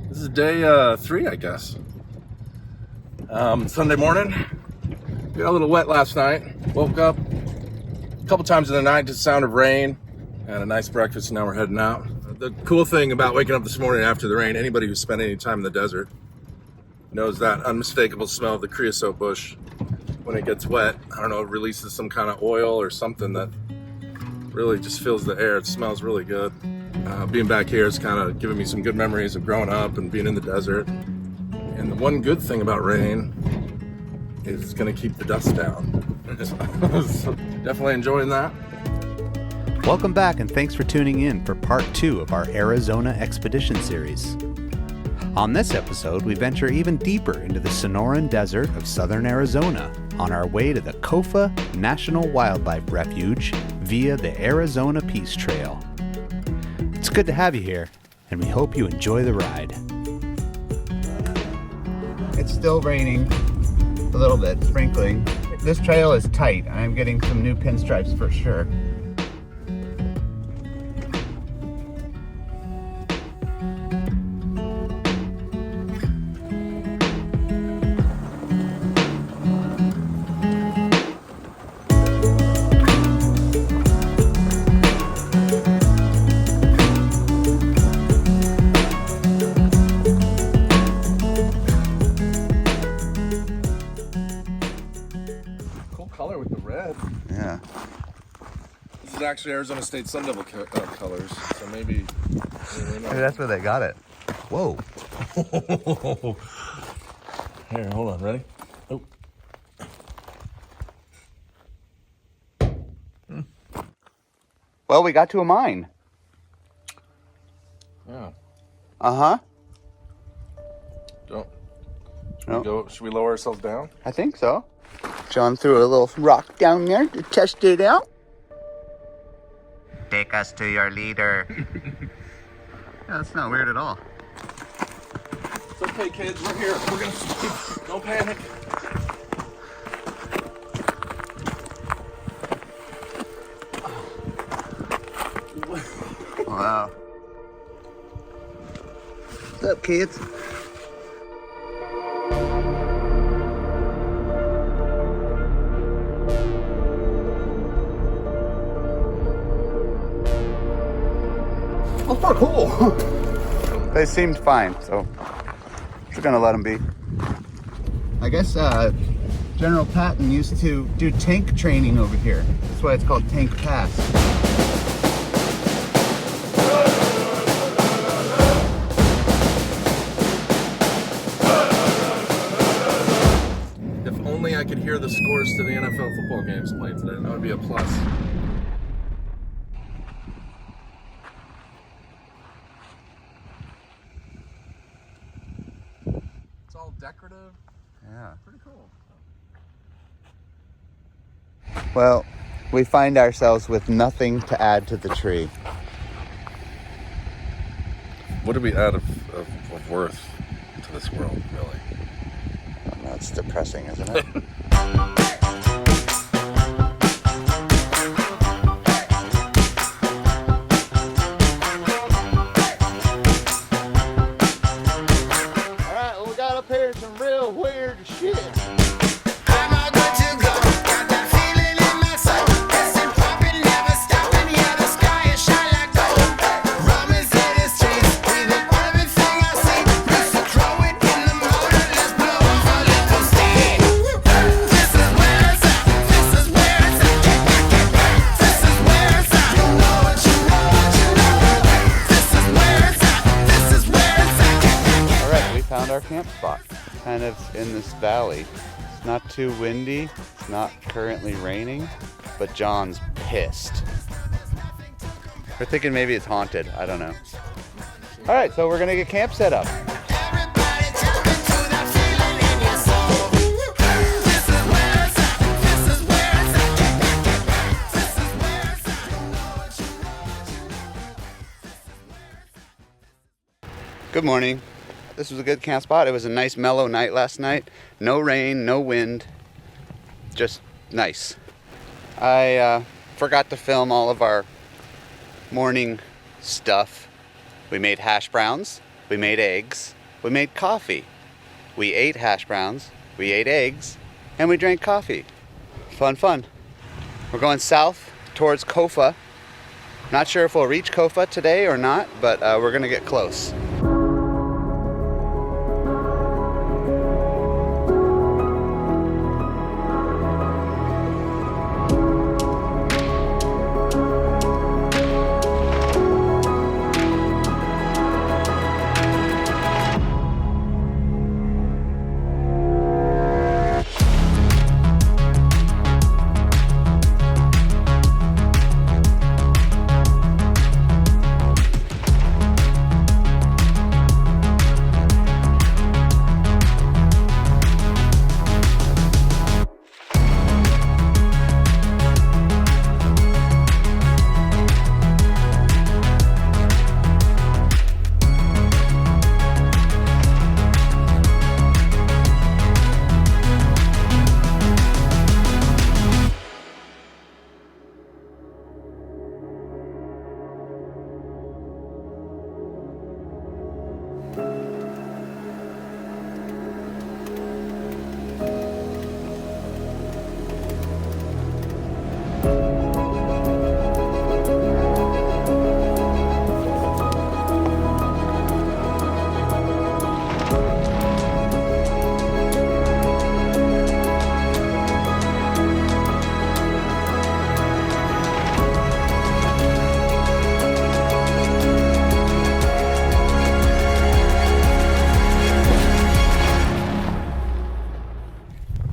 This is day 3, I guess. Sunday morning. Got a little wet last night. Woke up a couple times in the night to the sound of rain. Had a nice breakfast, and now we're heading out. The cool thing about waking up this morning after the rain, anybody who's spent any time in the desert knows that unmistakable smell of the creosote bush when it gets wet. I don't know, it releases some kind of oil or something that really just fills the air. It smells really good. Being back here is kind of giving me some good memories of growing up and being in the desert. And the one good thing about rain is it's going to keep the dust down. So definitely enjoying that. Welcome back, and thanks for tuning in for part 2 of our Arizona Expedition series. On this episode, we venture even deeper into the Sonoran Desert of southern Arizona on our way to the KofA National Wildlife Refuge via the Arizona Peace Trail. It's good to have you here, and we hope you enjoy the ride. It's still raining a little bit, sprinkling. This trail is tight. I'm getting some new pinstripes for sure. Color with the red. Yeah. This is actually Arizona State Sun Devil colors, so maybe That's where they got it. Whoa. Here, hold on, ready? Oh. Well, we got to a mine. Yeah. Uh-huh. Should we lower ourselves down? I think so. John threw a little rock down there to test it out. Take us to your leader. Yeah, that's not weird at all. It's okay, kids. We're here. We're gonna sleep. Don't panic. Wow. What's up, kids? That's not cool. They seemed fine, so we're gonna let them be. I guess General Patton used to do tank training over here. That's why it's called Tank Pass. If only I could hear the scores to the NFL football games played today. That would be a plus. It's all decorative. Yeah. Pretty cool. Well, we find ourselves with nothing to add to the tree. What do we add of worth to this world, really? That's depressing, isn't it? Alright, well, we got up here some real weird shit. Found our camp spot, kind of in this valley. It's not too windy, it's not currently raining, but John's pissed. We're thinking maybe it's haunted, I don't know. All right, so we're gonna get camp set up. Good morning. This was a good camp spot. It was a nice mellow night last night. No rain, no wind, just nice. I forgot to film all of our morning stuff. We made hash browns, we made eggs, we made coffee. We ate hash browns, we ate eggs, and we drank coffee. Fun, fun. We're going south towards KofA. Not sure if we'll reach KofA today or not, but we're gonna get close.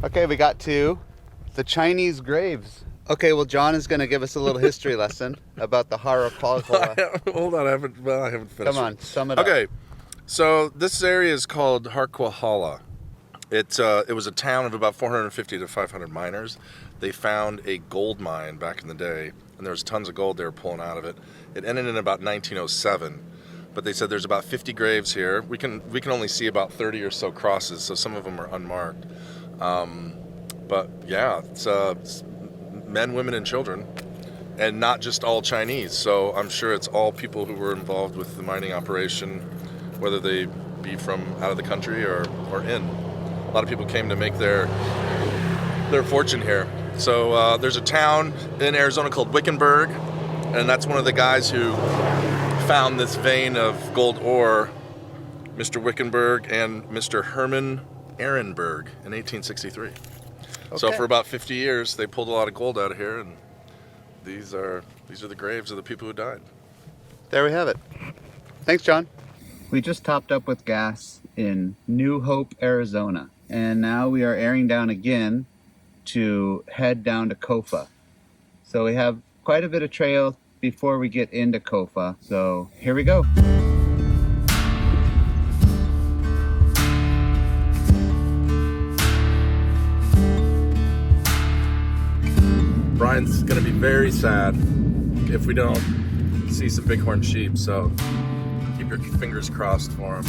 Okay, we got to the Chinese graves. Okay, well, John is going to give us a little history lesson about the Harquahala. Hold on, I haven't finished. Come on, sum it up. Okay, so this area is called Harquahala. It was a town of about 450 to 500 miners. They found a gold mine back in the day, and there was tons of gold they were pulling out of it. It ended in about 1907, but they said there's about 50 graves here. We can only see about 30 or so crosses, so some of them are unmarked. But yeah, it's men, women, and children, and not just all Chinese. So I'm sure it's all people who were involved with the mining operation, whether they be from out of the country or in. A lot of people came to make their fortune here. So there's a town in Arizona called Wickenburg, and that's one of the guys who found this vein of gold ore, Mr. Wickenburg and Mr. Herman Ehrenberg in 1863. Okay. So for about 50 years, they pulled a lot of gold out of here, and these are the graves of the people who died. There we have it. Thanks, John. We just topped up with gas in New Hope, Arizona, and now we are airing down again to head down to KofA. So we have quite a bit of trail before we get into KofA. So here we go. Brian's going to be very sad if we don't see some bighorn sheep, so keep your fingers crossed for him.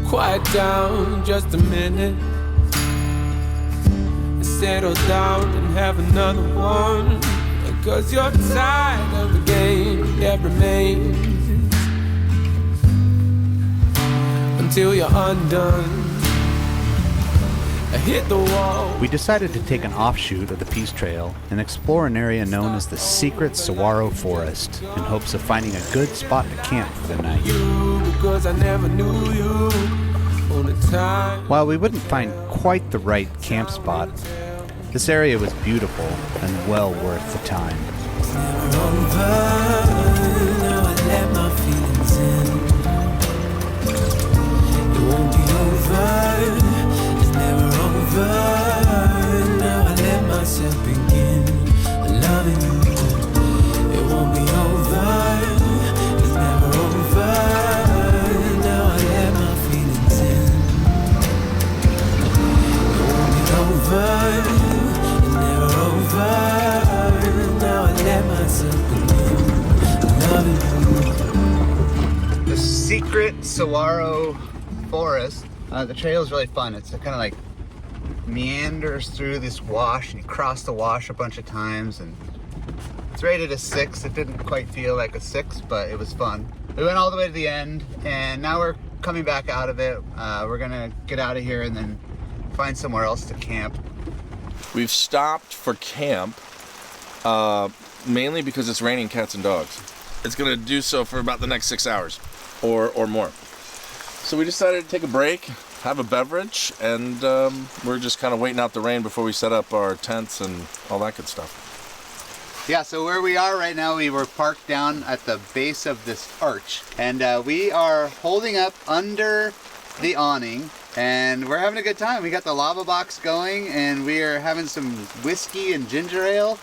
Quiet down just a minute, settle down and have another one, because you're tired of the game that remains until you're undone. Hit the wall. We decided to take an offshoot of the Peace Trail and explore an area known as the Secret Saguaro Forest in hopes of finding a good spot to camp for the night. While we wouldn't find quite the right camp spot, this area was beautiful and well worth the time. Now I let myself begin loving you. It won't be over. It's never over. Now I let my feelings in. It won't be over. It's never over. Now I let myself begin loving you. The Secret Saguaro Forest. The trail is really fun. It's kind of like meanders through this wash, and you cross the wash a bunch of times, and it's rated a 6. It didn't quite feel like a 6, but it was fun. We went all the way to the end, and now we're coming back out of it. We're gonna get out of here and then find somewhere else to camp. We've stopped for camp, mainly because it's raining cats and dogs. It's gonna do so for about the next 6 hours or more. So we decided to take a break, have a beverage, and we're just kind of waiting out the rain before we set up our tents and all that good stuff. Yeah, so where we are right now, we were parked down at the base of this arch, and we are holding up under the awning, and we're having a good time. We got the lava box going, and we are having some whiskey and ginger ale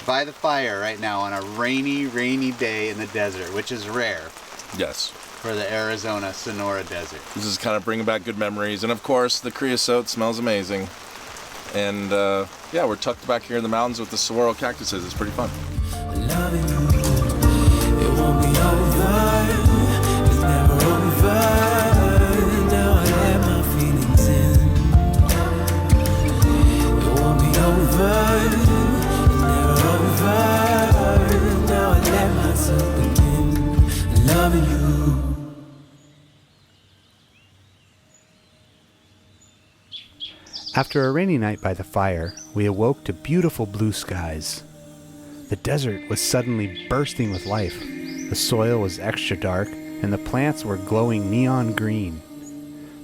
by the fire right now on a rainy day in the desert, which is rare. Yes. For the Arizona Sonora Desert. This is kind of bringing back good memories, and of course the creosote smells amazing. And yeah, we're tucked back here in the mountains with the saguaro cactuses. It's pretty fun. Loving you, it won't be over, it's never over. Now I let my feelings in. It won't be over, it's never over. Now I let myself begin. Loving you. After a rainy night by the fire, we awoke to beautiful blue skies. The desert was suddenly bursting with life. The soil was extra dark, and the plants were glowing neon green.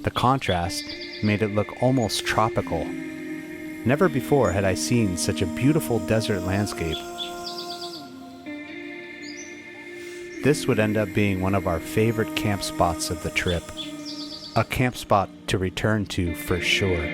The contrast made it look almost tropical. Never before had I seen such a beautiful desert landscape. This would end up being one of our favorite camp spots of the trip. A camp spot to return to for sure.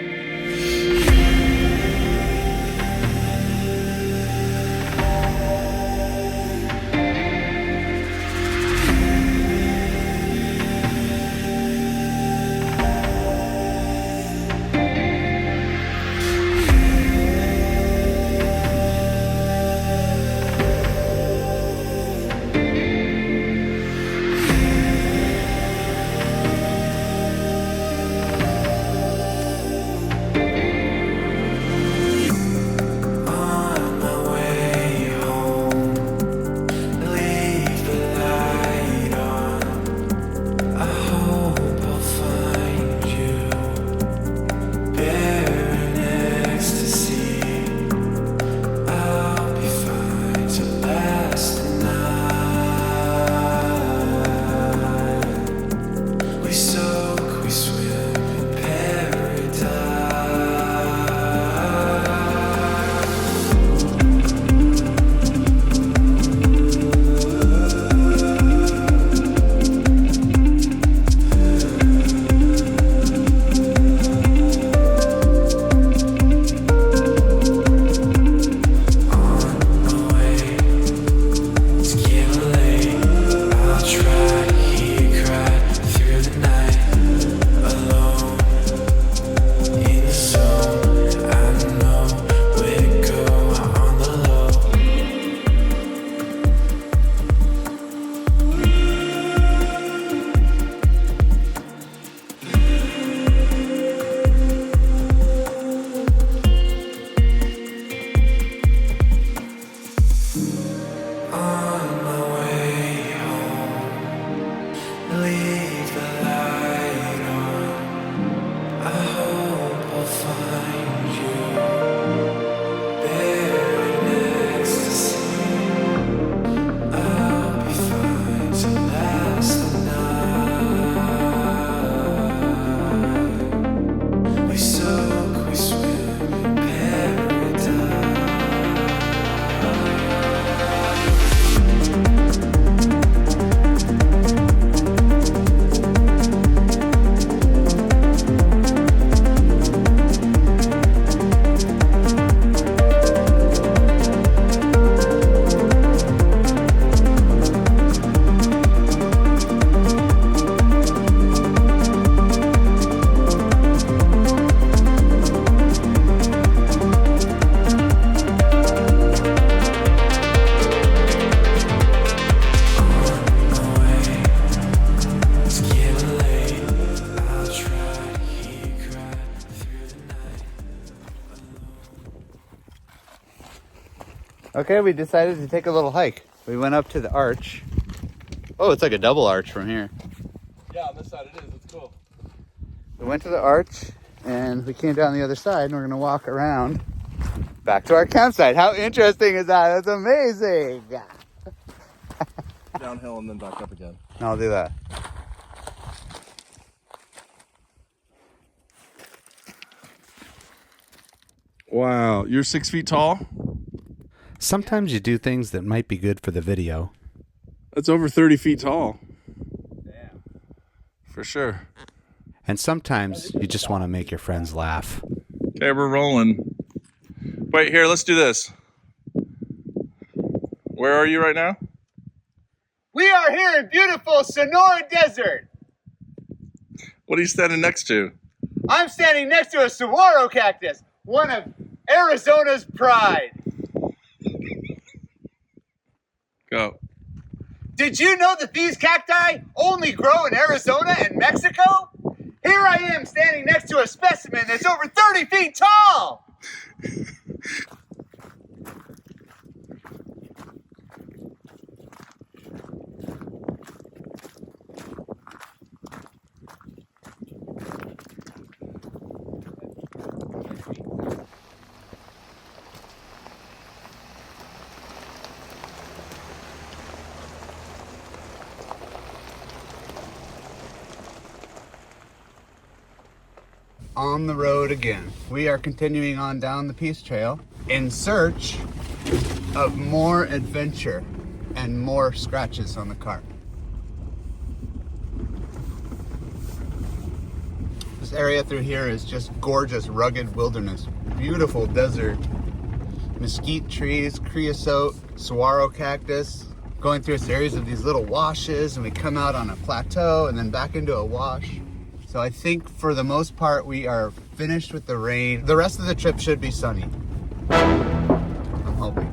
Okay, we decided to take a little hike. We went up to the arch. Oh, it's like a double arch from here. Yeah, on this side it is. It's cool. We went to the arch and we came down the other side and we're gonna walk around back to our campsite. How interesting is that? That's amazing. Downhill and then back up again. I'll do that. Wow, you're 6 feet tall? Sometimes you do things that might be good for the video. That's over 30 feet tall. Damn. For sure. And sometimes you just want to make your friends laugh. Okay, we're rolling. Wait, here, let's do this. Where are you right now? We are here in beautiful Sonoran Desert. What are you standing next to? I'm standing next to a saguaro cactus, one of Arizona's pride. Go. Did you know that these cacti only grow in Arizona and Mexico? Here I am standing next to a specimen that's over 30 feet tall. On the road again. We are continuing on down the Peace Trail in search of more adventure and more scratches on the car. This area through here is just gorgeous, rugged wilderness. Beautiful desert. Mesquite trees, creosote, saguaro cactus. Going through a series of these little washes, and we come out on a plateau and then back into a wash. So I think for the most part we are finished with the rain. The rest of the trip should be sunny. I'm hoping.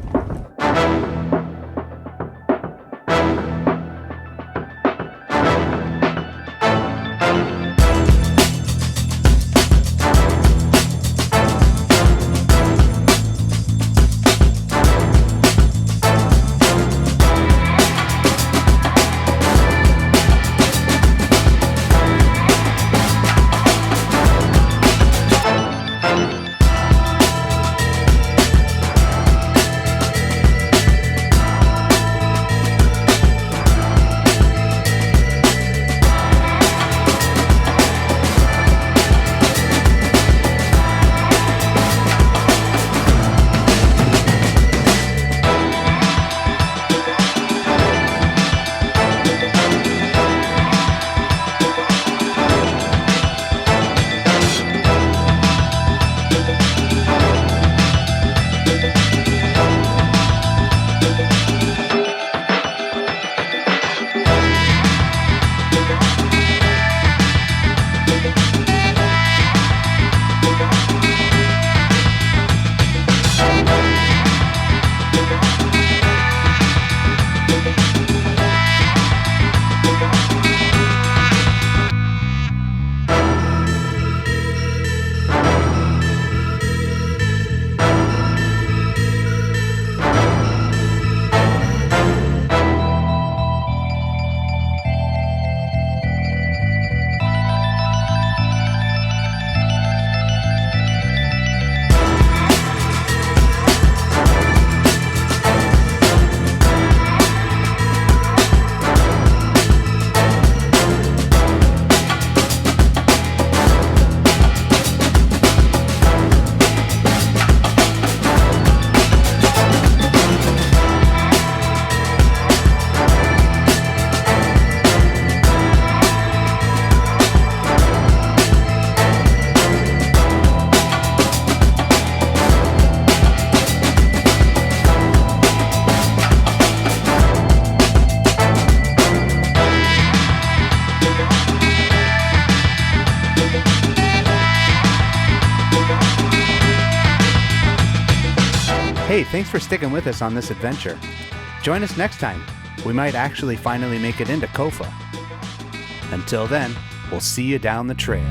Hey, thanks for sticking with us on this adventure. Join us next time. We might actually finally make it into KofA. Until then, we'll see you down the trail.